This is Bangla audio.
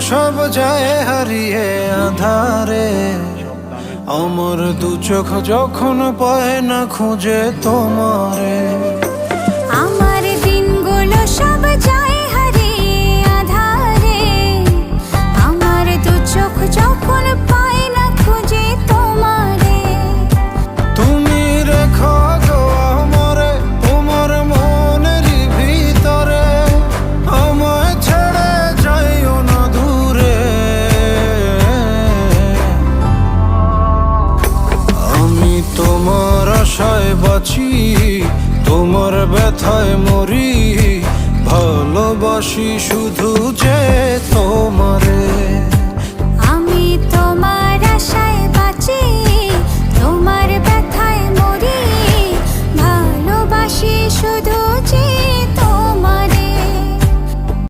সব যায় হারিয়ে আধারে। আমার দু চোখ যখন পায় না খুঁজে তোমারে। আমার দিনগুলো সব যায় হারিয়ে আঁধারে। আমার দু চোখ যখন পায় না খুঁজে তোমারে। তুমি রেখো গো আমারে তোমার মনেরই ভিতরে, আমায় ছেড়ে যাইও না দূরে। আমি তোমার আশায় বাঁচি, তোমার ব্যথায় মরি, ভালোবাসি শুধু যে তোমারে।